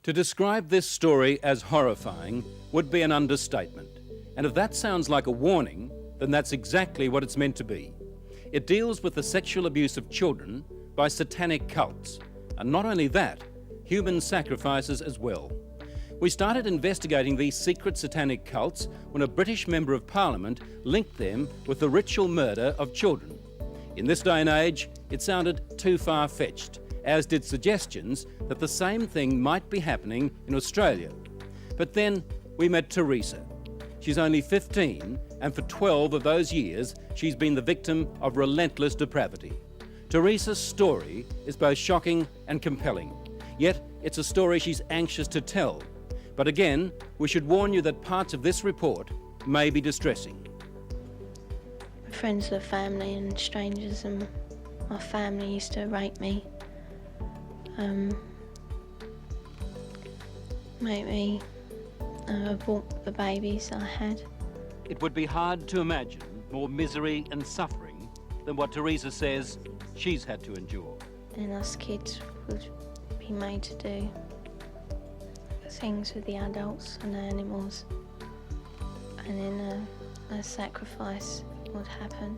To describe this story as horrifying would be an understatement. And if that sounds like a warning, then that's exactly what it's meant to be. It deals with the sexual abuse of children by satanic cults. And not only that, human sacrifices as well. We started investigating these secret satanic cults when a British Member of Parliament linked them with the ritual murder of children. In this day and age, it sounded too far-fetched, as did suggestions that the same thing might be happening in Australia. But then we met Teresa. She's only 15, and for 12 of those years, she's been the victim of relentless depravity. Teresa's story is both shocking and compelling, yet it's a story she's anxious to tell. But again, we should warn you that parts of this report may be distressing. Friends of the family and strangers, and my family used to rape me. Make me abort the babies I had. It would be hard to imagine more misery and suffering than what Teresa says she's had to endure. And us kids would be made to do things with the adults and the animals, and then a sacrifice would happen.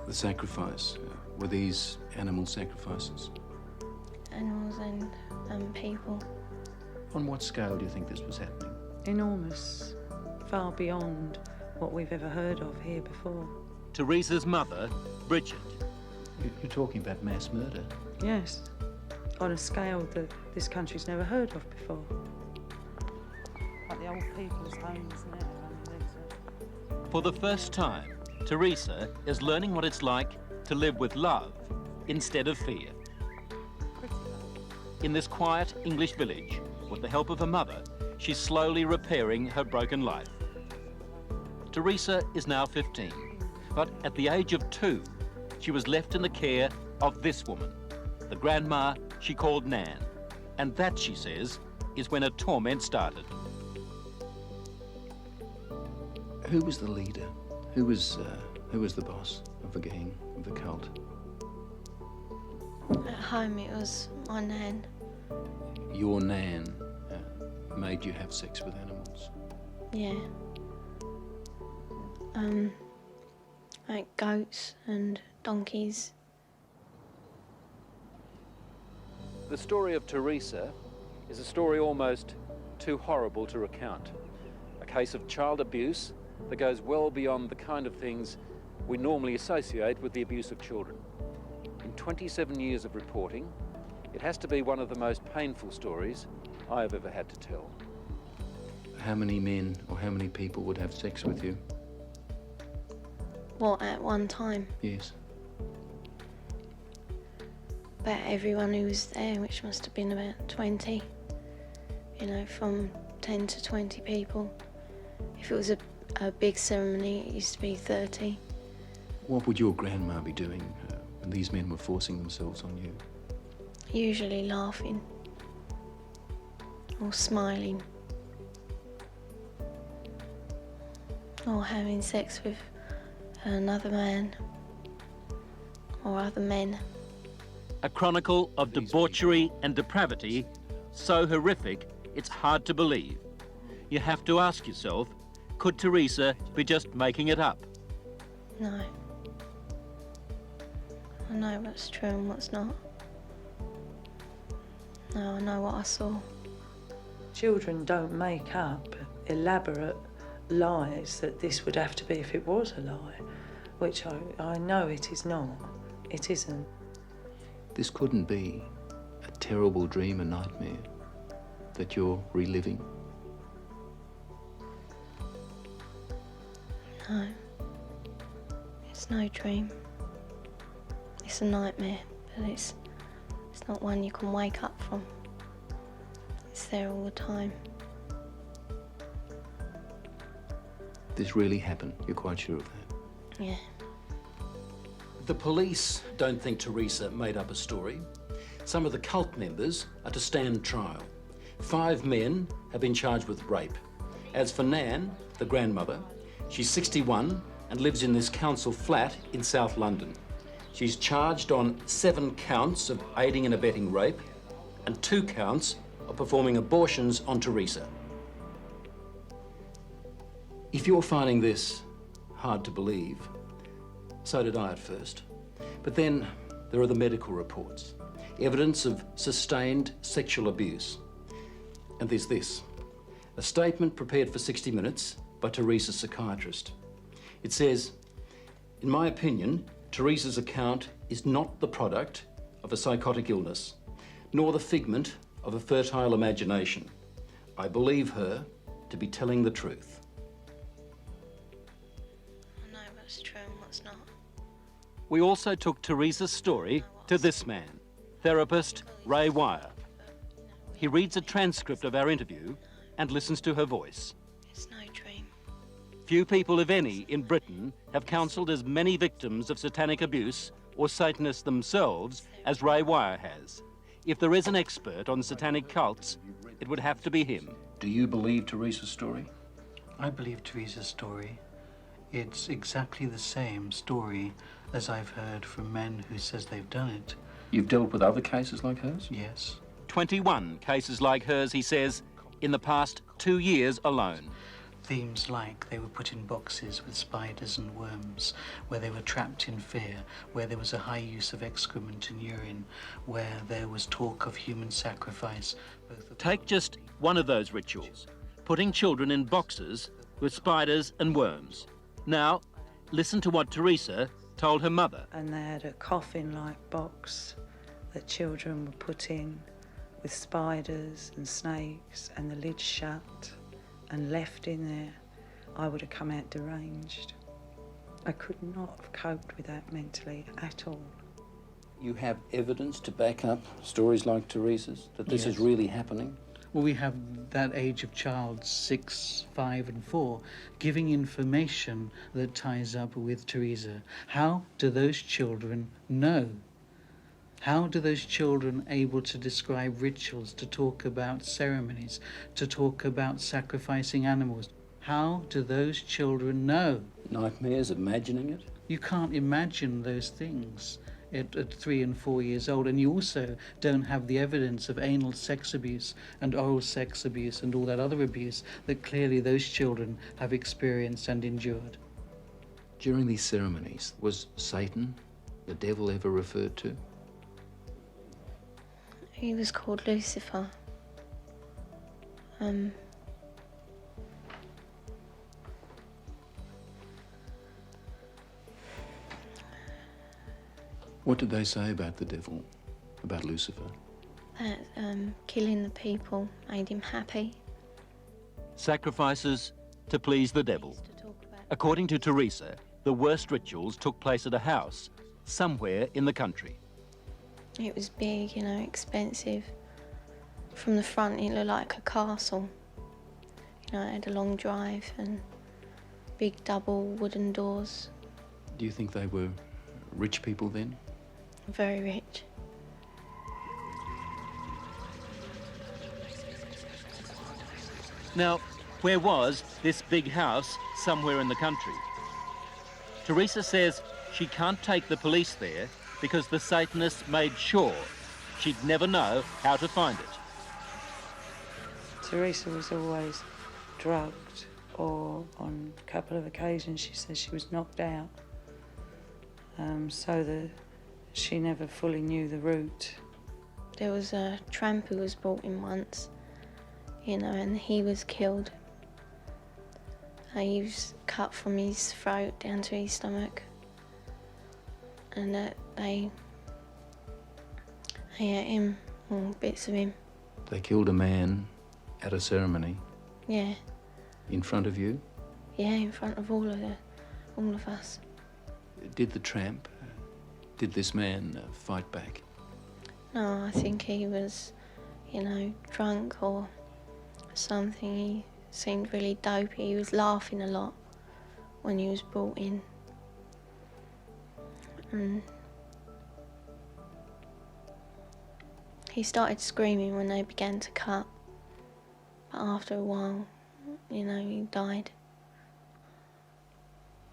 The sacrifice, were these animal sacrifices? Animals and people. On what scale do you think this was happening? Enormous, far beyond what we've ever heard of here before. Teresa's mother, Bridget. You're talking about mass murder? Yes, on a scale that this country's never heard of before. Like the old people's homes now. For the first time, Teresa is learning what it's like to live with love instead of fear. In this quiet English village, with the help of her mother, she's slowly repairing her broken life. Teresa is now 15, but at the age of 2, she was left in the care of this woman, the grandma she called Nan. And that, she says, is when her torment started. Who was the leader? Who was the boss of the gang, of the cult? At home it was my nan. Your Nan made you have sex with animals? Yeah. Like goats and donkeys. The story of Teresa is a story almost too horrible to recount. A case of child abuse that goes well beyond the kind of things we normally associate with the abuse of children. In 27 years of reporting, it has to be one of the most painful stories I have ever had to tell. How many men or how many people would have sex with you? What, at one time? Yes. About everyone who was there, which must have been about 20. You know, from 10 to 20 people. If it was a big ceremony, it used to be 30. What would your grandma be doing when these men were forcing themselves on you? Usually laughing or smiling or having sex with another man or other men. A chronicle of debauchery and depravity so horrific it's hard to believe. You have to ask yourself, could Teresa be just making it up? No. I know what's true and what's not. No, I know what I saw. Children don't make up elaborate lies that this would have to be if it was a lie, which I know it is not. It isn't. This couldn't be a terrible dream, a nightmare that you're reliving? No. It's no dream. It's a nightmare, but it's not one you can wake up from. It's there all the time. This really happened? You're quite sure of that? Yeah. The police don't think Teresa made up a story. Some of the cult members are to stand trial. 5 men have been charged with rape. As for Nan, the grandmother, she's 61 and lives in this council flat in South London. She's charged on 7 counts of aiding and abetting rape and 2 counts of performing abortions on Teresa. If you're finding this hard to believe, so did I at first. But then there are the medical reports, evidence of sustained sexual abuse. And there's this, a statement prepared for 60 Minutes by Teresa's psychiatrist. It says, "In my opinion, Teresa's account is not the product of a psychotic illness, nor the figment of a fertile imagination. I believe her to be telling the truth." I know what's true and what's not. We also took Teresa's story to this man, therapist Ray Wire. He reads a transcript of our interview and listens to her voice. It's no dream. Few people, if any, in Britain have counselled as many victims of satanic abuse or Satanists themselves as Ray Wire has. If there is an expert on satanic cults, it would have to be him. Do you believe Teresa's story? I believe Teresa's story. It's exactly the same story as I've heard from men who says they've done it. You've dealt with other cases like hers? Yes. 21 cases like hers, he says, in the past 2 years alone. Themes like they were put in boxes with spiders and worms, where they were trapped in fear, where there was a high use of excrement and urine, where there was talk of human sacrifice. Take just one of those rituals, putting children in boxes with spiders and worms. Now, listen to what Teresa told her mother. And they had a coffin-like box that children were put in with spiders and snakes and the lid shut and left in there. I would have come out deranged. I could not have coped with that mentally at all. You have evidence to back up stories like Teresa's, that this is Yes. really happening? Well, we have that age of child, 6, 5 and 4, giving information that ties up with Teresa. How do those children know? How do those children able to describe rituals, to talk about ceremonies, to talk about sacrificing animals? How do those children know? Nightmares, imagining it? You can't imagine those things at 3 and 4 years old, and you also don't have the evidence of anal sex abuse and oral sex abuse and all that other abuse that clearly those children have experienced and endured. During these ceremonies, was Satan, the devil, ever referred to? He was called Lucifer. What did they say about the devil, about Lucifer? That killing the people made him happy. Sacrifices to please the devil. To talk about According to Teresa, the worst rituals took place at a house somewhere in the country. it was big, you know, expensive. From the front, it looked like a castle. You know, it had a long drive and big double wooden doors. Do you think they were rich people then? Very rich. Now, where was this big house somewhere in the country? Teresa says she can't take the police there because the Satanists made sure she'd never know how to find it. Teresa was always drugged, or on a couple of occasions she says she was knocked out, so that she never fully knew the route. There was a tramp who was brought in once, you know, and he was killed. He was cut from his throat down to his stomach, and they ate him, or bits of him. They killed a man at a ceremony Yeah, in front of you? yeah, in front of all of us. Did the tramp, did this man fight back? No, I think he was, you know, drunk or something. He seemed really dopey. He was laughing a lot when he was brought in. And he started screaming when they began to cut. But after a while, you know, he died.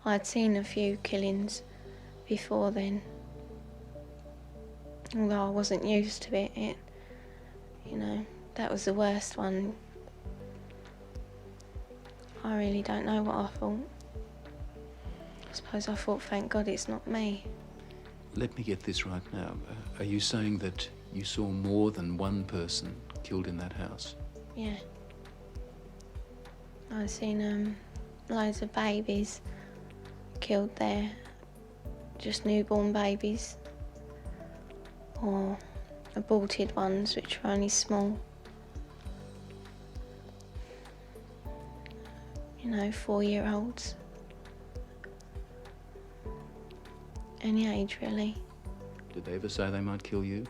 I'd seen a few killings before then. Although I wasn't used to it, you know, that was the worst one. I really don't know what I thought. I suppose I thought, thank God it's not me. Let me get this right now. Are you saying that you saw more than one person killed in that house? Yeah. I've seen loads of babies killed there. Just newborn babies. Or aborted ones, which were only small. You know, 4-year-olds. Any age, really. Did they ever say they might kill you?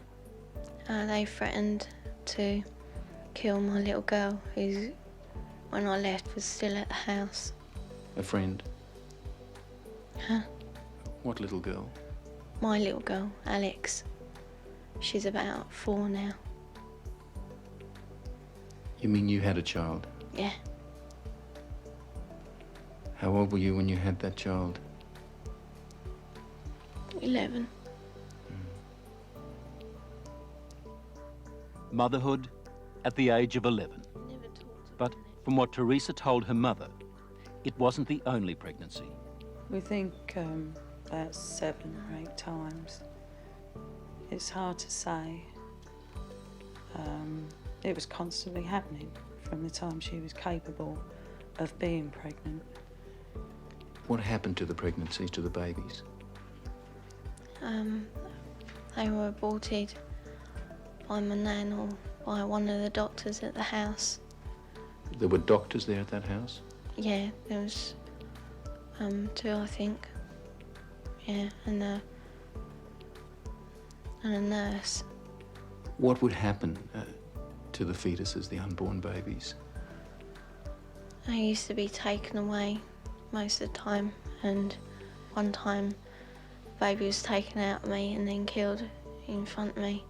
They threatened to kill my little girl, who, when I left, was still at the house. A friend? Huh? What little girl? My little girl, Alex. She's about 4 now. You mean you had a child? Yeah. How old were you when you had that child? 11. Motherhood at the age of 11. But from what Teresa told her mother, it wasn't the only pregnancy. We think about 7 or 8 times. It's hard to say. It was constantly happening from the time she was capable of being pregnant. What happened to the pregnancies, to the babies? They were aborted by my nan or by one of the doctors at the house. There were doctors there at that house? Yeah, there was 2, I think. Yeah, and a nurse. What would happen to the fetuses, the unborn babies? They used to be taken away most of the time, and one time the baby was taken out of me and then killed in front of me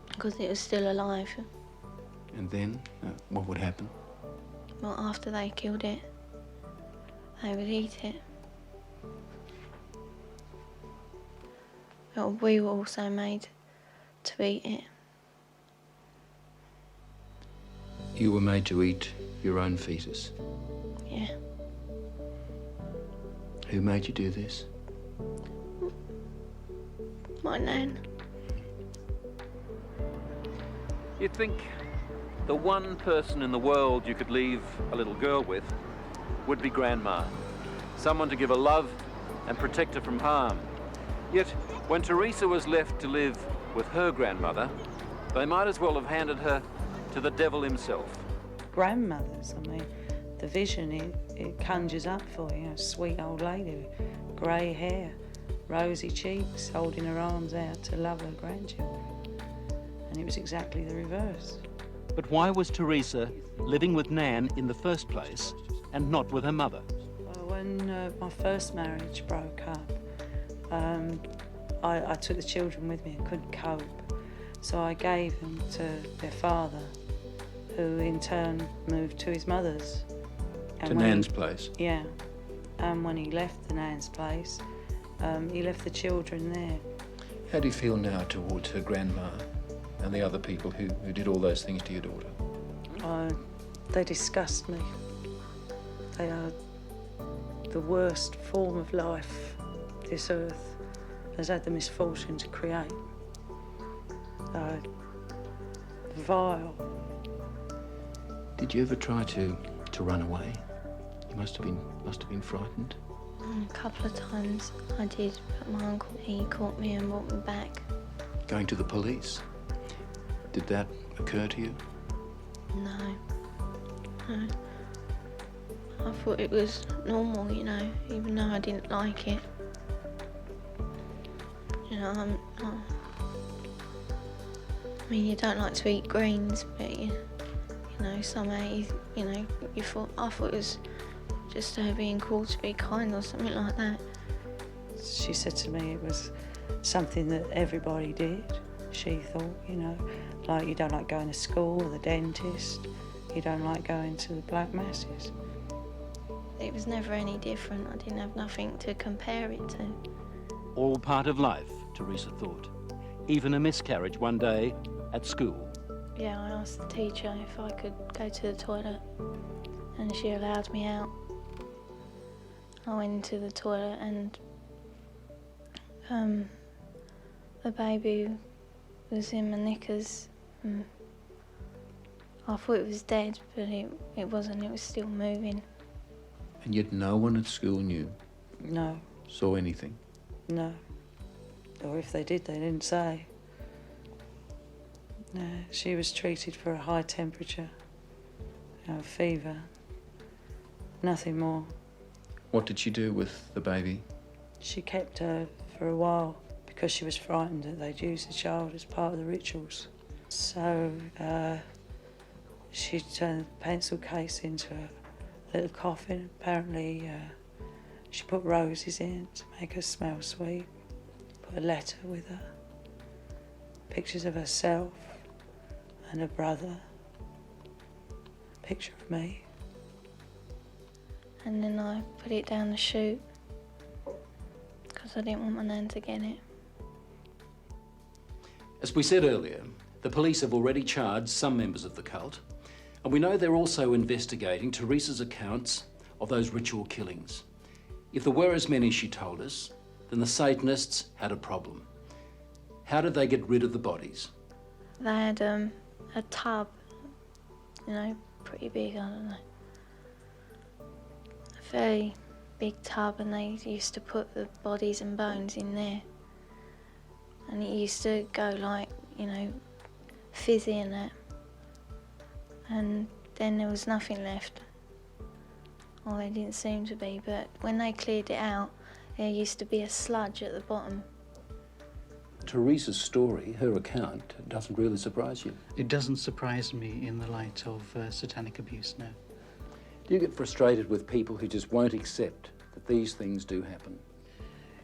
because it was still alive. And then, what would happen? Well, after they killed it, they would eat it. But we were also made to eat it. You were made to eat your own fetus. Yeah. Who made you do this? My nan. You'd think the one person in the world you could leave a little girl with would be Grandma. Someone to give her love and protect her from harm. Yet, when Teresa was left to live with her grandmother, they might as well have handed her to the devil himself. Grandmothers, I mean, the vision it conjures up for you, a sweet old lady, grey hair, rosy cheeks, holding her arms out to love her grandchildren. And it was exactly the reverse. But why was Teresa living with Nan in the first place and not with her mother? When my first marriage broke up, I took the children with me and couldn't cope. So I gave them to their father, who in turn moved to his mother's. And To Nan's place? Yeah. And when he left the Nan's place, he left the children there. How do you feel now towards her grandma and the other people who did all those things to your daughter? They disgust me. They are the worst form of life this earth has had the misfortune to create. Vile. Did you ever try to run away? You must have been frightened. A couple of times I did, but my uncle, he caught me and brought me back. Going to the police? Did that occur to you? No. No. I thought it was normal, you know, even though I didn't like it. You know, I mean, you don't like to eat greens, but you know, somehow, you know, I thought it was just her being cruel to be kind or something like that. She said to me it was something that everybody did, she thought, you know, like you don't like going to school or the dentist, you don't like going to the black masses. It was never any different. I didn't have nothing to compare it to. All part of life, Teresa thought. Even a miscarriage one day at school. yeah, I asked the teacher if I could go to the toilet, and she allowed me out. I went into the toilet, and the baby was in my knickers. I thought it was dead, but it wasn't. It was still moving. And yet no one at school knew, No, saw anything. no. Or if they did, they didn't say. No, she was treated for a high temperature, a fever, nothing more. What did she do with the baby? She kept her for a while because she was frightened that they'd use the child as part of the rituals. So she turned the pencil case into a little coffin. Apparently she put roses in to make her smell sweet, put a letter with her, pictures of herself and her brother, a picture of me. And then I put it down the chute because I didn't want my nan to get it. As we said earlier, the police have already charged some members of the cult, and we know they're also investigating Teresa's accounts of those ritual killings. If there were as many as she told us, then the Satanists had a problem. How did they get rid of the bodies? They had a tub, pretty big, I don't know. A very big tub, and they used to put the bodies and bones in there. And it used to go like, fizzy and that. And then there was nothing left. Well, there didn't seem to be, but when they cleared it out, there used to be a sludge at the bottom. Teresa's story, her account, doesn't really surprise you. It doesn't surprise me in the light of satanic abuse, no. Do you get frustrated with people who just won't accept that these things do happen?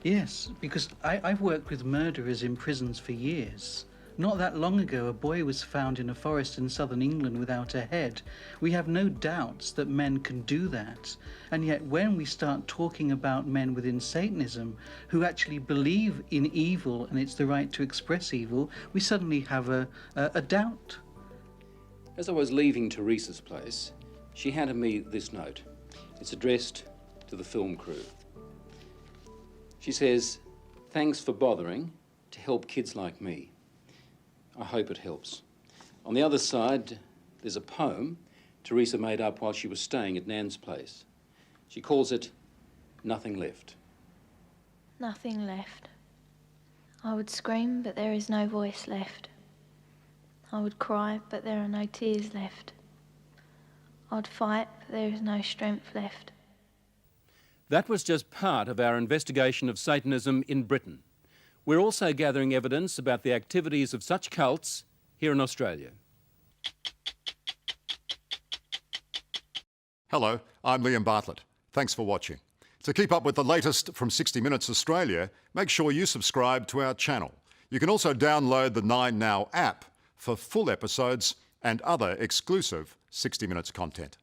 Yes, because I've worked with murderers in prisons for years. Not that long ago, a boy was found in a forest in southern England without a head. We have no doubts that men can do that. And yet when we start talking about men within Satanism who actually believe in evil and it's the right to express evil, we suddenly have a doubt. As I was leaving Teresa's place, she handed me this note. It's addressed to the film crew. She says, "Thanks for bothering to help kids like me. I hope it helps." On the other side, there's a poem Teresa made up while she was staying at Nan's place. She calls it Nothing Left. Nothing left. I would scream, but there is no voice left. I would cry, but there are no tears left. I'd fight, but there is no strength left. That was just part of our investigation of Satanism in Britain. We're also gathering evidence about the activities of such cults here in Australia. Hello, I'm Liam Bartlett. Thanks for watching. To keep up with the latest from 60 Minutes Australia, make sure you subscribe to our channel. You can also download the 9Now app for full episodes and other exclusive 60 Minutes content.